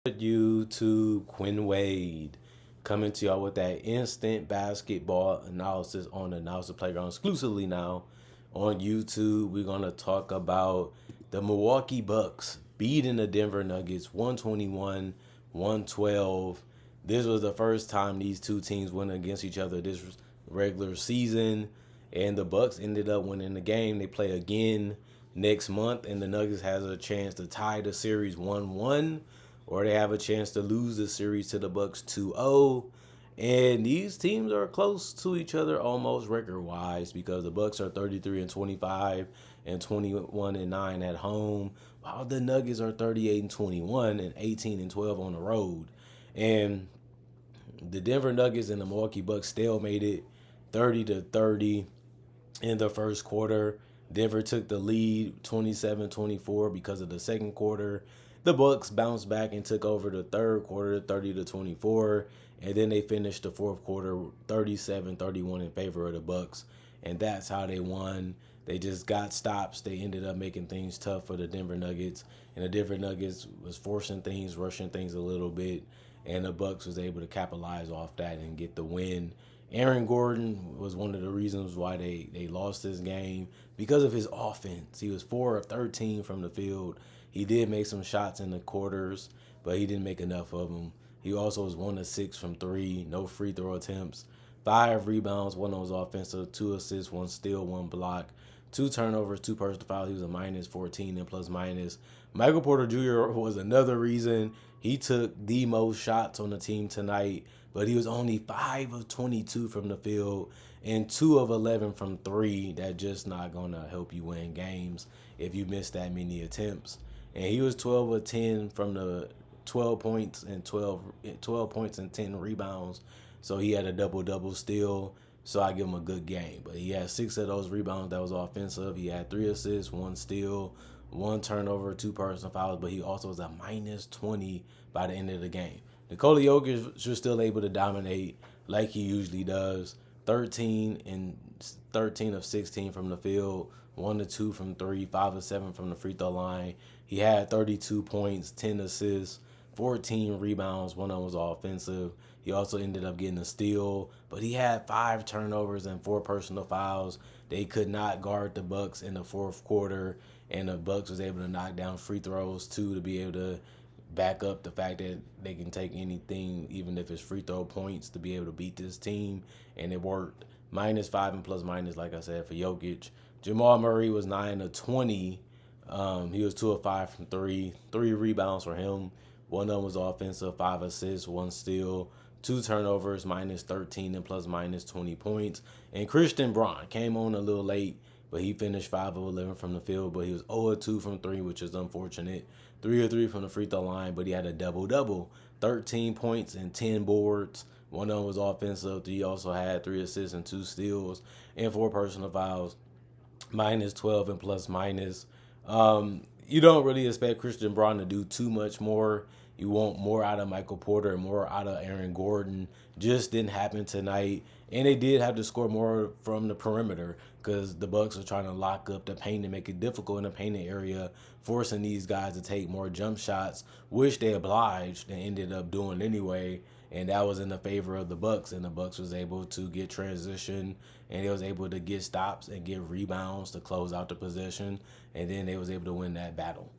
YouTube, Quinn Wade, coming to y'all with that instant basketball analysis on the Analysis Playground exclusively now on YouTube. We're gonna talk about the Milwaukee Bucks beating the Denver Nuggets 121-112. This was the first time these two teams went against each other this regular season, and the Bucks ended up winning the game. They play again next month, and the Nuggets has a chance to tie the series 1-1, or they have a chance to lose the series to the Bucks 2-0. And these teams are close to each other almost record wise because the Bucks are 33-25 and 21-9 at home, while the Nuggets are 38-21 and 18-12 on the road. And the Denver Nuggets and the Milwaukee Bucks stalemated 30-30 in the first quarter. Denver took the lead 27-24 because of the second quarter. The Bucks bounced back and took over the third quarter 30-24, and then they finished the fourth quarter 37-31 in favor of the Bucks, and that's how they won. They just got stops. They ended up making things tough for the Denver Nuggets, and the Denver Nuggets was forcing things, rushing things a little bit, and the Bucks was able to capitalize off that and get the win. Aaron Gordon was one of the reasons why they lost this game because of his offense. He was 4 of 13 from the field. He did make some shots in the quarters, but he didn't make enough of them. He also was 1 of 6 from 3, no free throw attempts, 5 rebounds, 1 was offensive, 2 assists, 1 steal, 1 block, 2 turnovers, 2 personal fouls. He was a minus 14 and plus minus. Michael Porter Jr. was another reason. He took the most shots on the team tonight, but he was only 5 of 22 from the field and 2 of 11 from 3. That's just not going to help you win games if you miss that many attempts. And he was 12 of 10 from the 12 points and 12 points and 10 rebounds. So he had a double-double still. So I give him a good game. But he had 6 of those rebounds that was offensive. He had 3 assists, 1 steal, 1 turnover, 2 personal fouls. But he also was a minus 20 by the end of the game. Nikola Jokic was still able to dominate like he usually does. 13 of 16 from the field, 1 of 2 from 3, 5 of 7 from the free throw line. He had 32 points, 10 assists, 14 rebounds. 1 of them was offensive. He also ended up getting a steal, but he had 5 turnovers and 4 personal fouls. They could not guard the Bucks in the fourth quarter, and the Bucks was able to knock down free throws too to be able to back up the fact that they can take anything, even if it's free throw points, to be able to beat this team, and it worked. Minus 5 and plus minus, like I said, for Jokic. Jamal Murray was 9 of 20. He was 2 of 5 from 3. 3 rebounds for him. 1 of them was offensive, 5 assists, 1 steal, 2 turnovers, minus 13 and plus minus 20 points. And Christian Braun came on a little late, but he finished 5 of 11 from the field, but he was 0 of 2 from 3, which is unfortunate. 3 of 3 from the free throw line, but he had a double-double, 13 points and 10 boards. 1 of them was offensive. He also had 3 assists and 2 steals and 4 personal fouls, minus 12 and plus minus. You don't really expect Christian Braun to do too much more. You want more out of Michael Porter and more out of Aaron Gordon. Just didn't happen tonight. And they did have to score more from the perimeter because the Bucks are trying to lock up the paint and make it difficult in the painted area, forcing these guys to take more jump shots, which they obliged and ended up doing anyway. And that was in the favor of the Bucks, and the Bucks was able to get transition, and they was able to get stops and get rebounds to close out the possession, and then they was able to win that battle.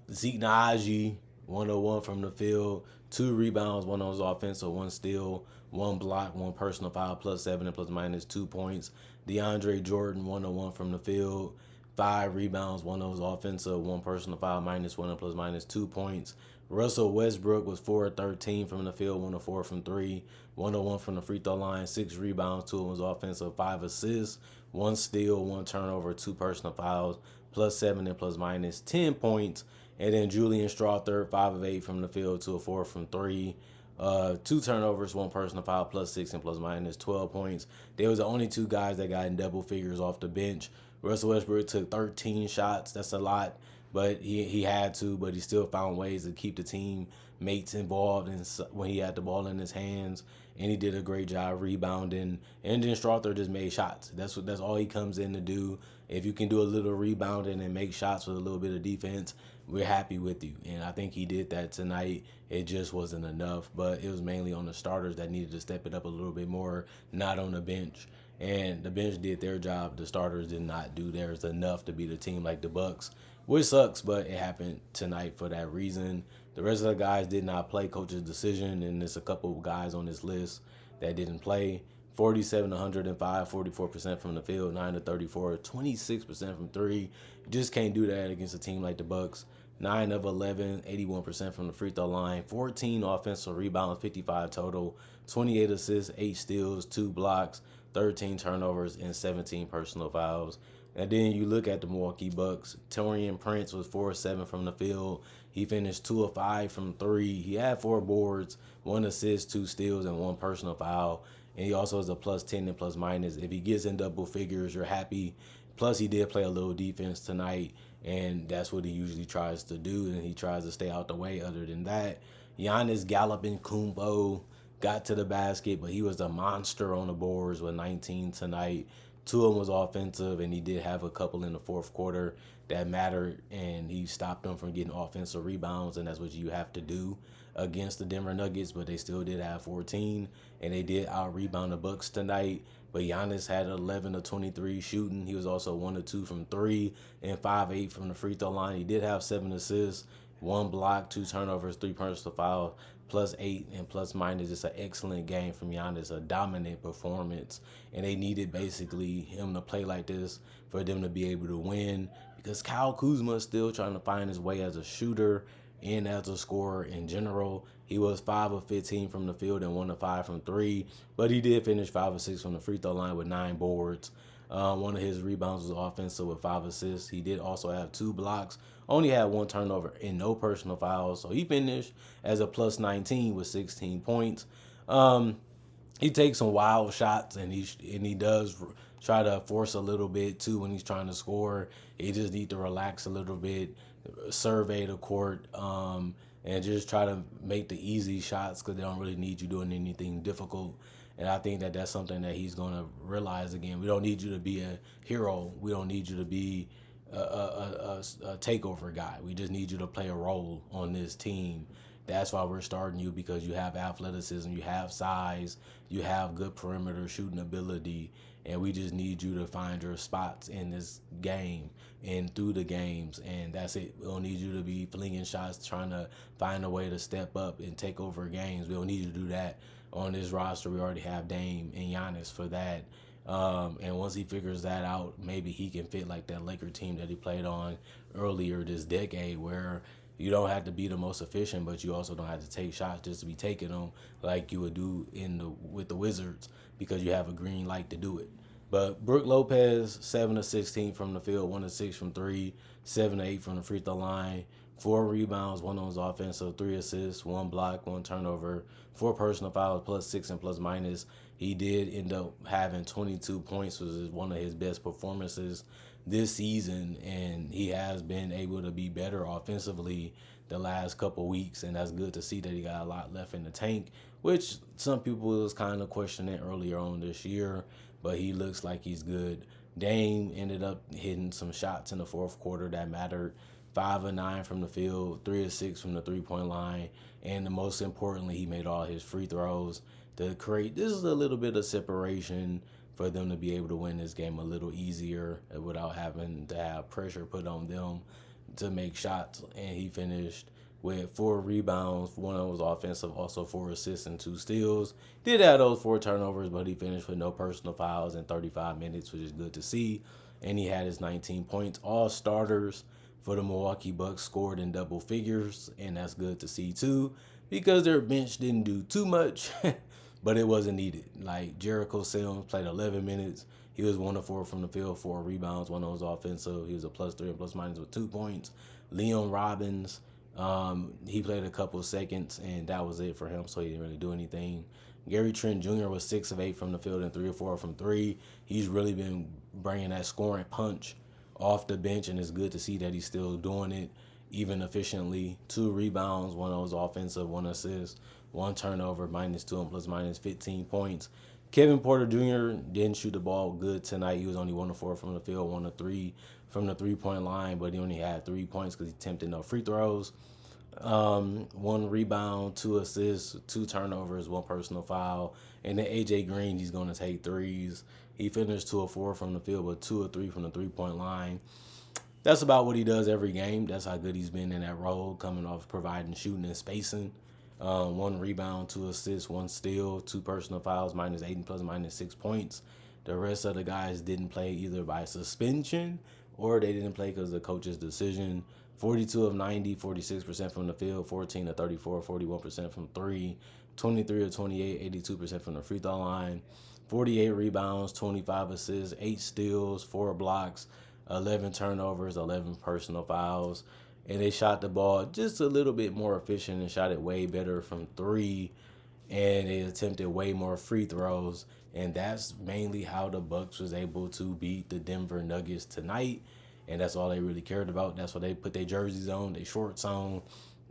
Zeke Naji, 101 from the field, 2 rebounds, 1 was offensive, 1 steal, 1 block, 1 personal foul, plus 7 and plus minus 2 points. DeAndre Jordan, 101 from the field, 5 rebounds, 1 was offensive, 1 personal foul, minus 1 and plus minus 2 points. Russell Westbrook was 4 of 13 from the field, 1 of 4 from 3, 1 of 1 from the free throw line, 6 rebounds, 2 was offensive, 5 assists, 1 steal, 1 turnover, 2 personal fouls, plus 7 and plus minus 10 points. And then Julian Strawther, 5 of 8 from the field, 2 of 4 from 3. 2 turnovers, 1 personal foul, plus 6 and plus minus 12 points. They was the only 2 guys that got in double figures off the bench. Russell Westbrook took 13 shots. That's a lot. but he had to, but he still found ways to keep the team mates involved and when he had the ball in his hands, and he did a great job rebounding. And then Strother just made shots. That's all he comes in to do. If you can do a little rebounding and make shots with a little bit of defense, we're happy with you. And I think he did that tonight. It just wasn't enough, but it was mainly on the starters that needed to step it up a little bit more, not on the bench. And the bench did their job. The starters did not do theirs enough to beat a team like the Bucks, which sucks, but it happened tonight for that reason. The rest of the guys did not play. Coach's decision, and there's a couple of guys on this list that didn't play. 47 to 105, 44% from the field, 9 to 34, 26% from three. You just can't do that against a team like the Bucks. 9 of 11, 81% from the free throw line, 14 offensive rebounds, 55 total, 28 assists, 8 steals, 2 blocks, 13 turnovers, and 17 personal fouls. And then you look at the Milwaukee Bucks. Taurean Prince was 4 of 7 from the field. He finished 2 of 5 from three. He had 4 boards, 1 assist, 2 steals, and 1 personal foul. And he also has a plus 10 and plus minus. If he gets in double figures, you're happy. Plus, he did play a little defense tonight, and that's what he usually tries to do, and he tries to stay out the way. Other than that, Giannis galloping Kumbo got to the basket, but he was a monster on the boards with 19 tonight. 2 of them was offensive, and he did have a couple in the fourth quarter that mattered, and he stopped them from getting offensive rebounds, and that's what you have to do against the Denver Nuggets, but they still did have 14, and they did out-rebound the Bucks tonight. But Giannis had 11 of 23 shooting. He was also 1 of 2 from 3 and 5-8 from the free throw line. He did have 7 assists, 1 block, 2 turnovers, 3 personal fouls, plus 8 and plus minus. It's an excellent game from Giannis, a dominant performance. And they needed basically him to play like this for them to be able to win, because Kyle Kuzma is still trying to find his way as a shooter and as a scorer in general. He was 5 of 15 from the field and 1 of 5 from three, but he did finish 5 of 6 from the free throw line with 9 boards. One of his rebounds was offensive with 5 assists. He did also have 2 blocks, only had 1 turnover and no personal fouls. So he finished as a plus 19 with 16 points. He takes some wild shots, and he does try to force a little bit too when he's trying to score. He just need to relax a little bit, survey the court, and just try to make the easy shots, because they don't really need you doing anything difficult. And I think that that's something that he's going to realize again. We don't need you to be a hero. We don't need you to be a takeover guy. We just need you to play a role on this team. That's why we're starting you, because you have athleticism, you have size, you have good perimeter shooting ability, and we just need you to find your spots in this game and through the games, and that's it. We don't need you to be flinging shots, trying to find a way to step up and take over games. We don't need you to do that on this roster. We already have Dame and Giannis for that. And once he figures that out, maybe he can fit like that Laker team that he played on earlier this decade, where you don't have to be the most efficient, but you also don't have to take shots just to be taking them like you would do with the Wizards, because you have a green light to do it. But Brook Lopez, 7 of 16 from the field, 1 of 6 from three, 7 of 8 from the free throw line, 4 rebounds, 1 on his offensive, 3 assists, 1 block, 1 turnover, 4 personal fouls, plus 6 and plus minus. He did end up having 22 points, which is one of his best performances this season, and he has been able to be better offensively the last couple weeks, and that's good to see that he got a lot left in the tank, which some people was kind of questioning earlier on this year, but he looks like he's good. Dame ended up hitting some shots in the fourth quarter that mattered. 5 of 9 from the field, 3 of 6 from the three-point line, and most importantly, he made all his free throws to create this is a little bit of separation for them to be able to win this game a little easier without having to have pressure put on them to make shots. And he finished with 4 rebounds, 1 of them was offensive, also 4 assists and 2 steals. Did have those 4 turnovers, but he finished with no personal fouls in 35 minutes, which is good to see. And he had his 19 points. All starters for the Milwaukee Bucks scored in double figures, and that's good to see too, because their bench didn't do too much, but it wasn't needed. Like Jericho Sims played 11 minutes. He was 1 of 4 from the field, 4 rebounds, 1 was offensive. He was a plus 3 and plus minus with 2 points. Leon Robbins, he played a couple of seconds, and that was it for him, so he didn't really do anything. Gary Trent Jr. was 6 of 8 from the field and 3 of 4 from three. He's really been bringing that scoring punch off the bench, and it's good to see that he's still doing it even efficiently. 2 rebounds, one was offensive, 1 assist, 1 turnover, -2 and plus minus 15 points. Kevin Porter Jr. didn't shoot the ball good tonight. He was only 1 of 4 from the field, 1 of 3 from the 3-point line, but he only had 3 points because he attempted no free throws. 1 rebound, 2 assists, 2 turnovers, 1 personal foul. And then AJ Green, he's going to take threes. He finished 2 of 4 from the field, but 2 of 3 from the 3-point line. That's about what he does every game. That's how good he's been in that role, coming off providing shooting and spacing. 1 rebound, 2 assists, 1 steal, 2 personal fouls, -8 and plus -6 points. The rest of the guys didn't play either by suspension or they didn't play because of the coach's decision. 42 of 90, 46% from the field, 14 of 34, 41% from 3, 23 of 28, 82% from the free throw line, 48 rebounds, 25 assists, 8 steals, 4 blocks, 11 turnovers, 11 personal fouls. And they shot the ball just a little bit more efficient and shot it way better from 3. And they attempted way more free throws. And that's mainly how the Bucks was able to beat the Denver Nuggets tonight. And that's all they really cared about. That's why they put their jerseys on, their shorts on.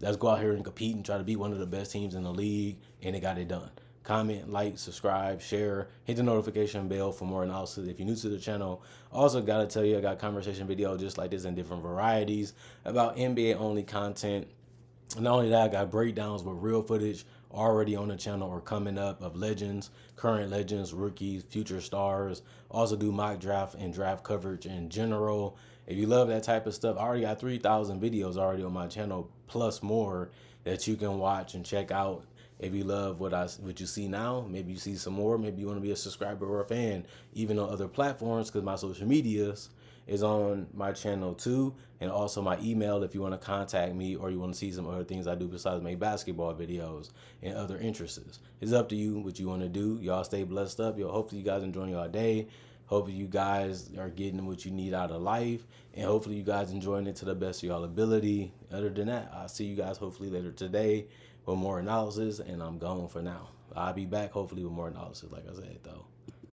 Let's go out here and compete and try to beat one of the best teams in the league. And they got it done. Comment, like, subscribe, share, hit the notification bell for more analysis if you're new to the channel. Also, got to tell you, I got conversation videos just like this in different varieties about NBA-only content. Not only that, I got breakdowns with real footage already on the channel or coming up of legends, current legends, rookies, future stars. Also do mock draft and draft coverage in general. If you love that type of stuff, I already got 3,000 videos already on my channel, plus more that you can watch and check out. If you love what you see now, maybe you see some more. Maybe you want to be a subscriber or a fan, even on other platforms, because my social medias is on my channel too, and also my email if you want to contact me or you want to see some other things I do besides make basketball videos and other interests. It's up to you what you want to do. Y'all stay blessed up. Hopefully you guys enjoying your day. Hopefully you guys are getting what you need out of life, and hopefully you guys enjoying it to the best of y'all ability. Other than that, I'll see you guys hopefully later today with more analysis, and I'm gone for now. I'll be back hopefully with more analysis, like I said, though.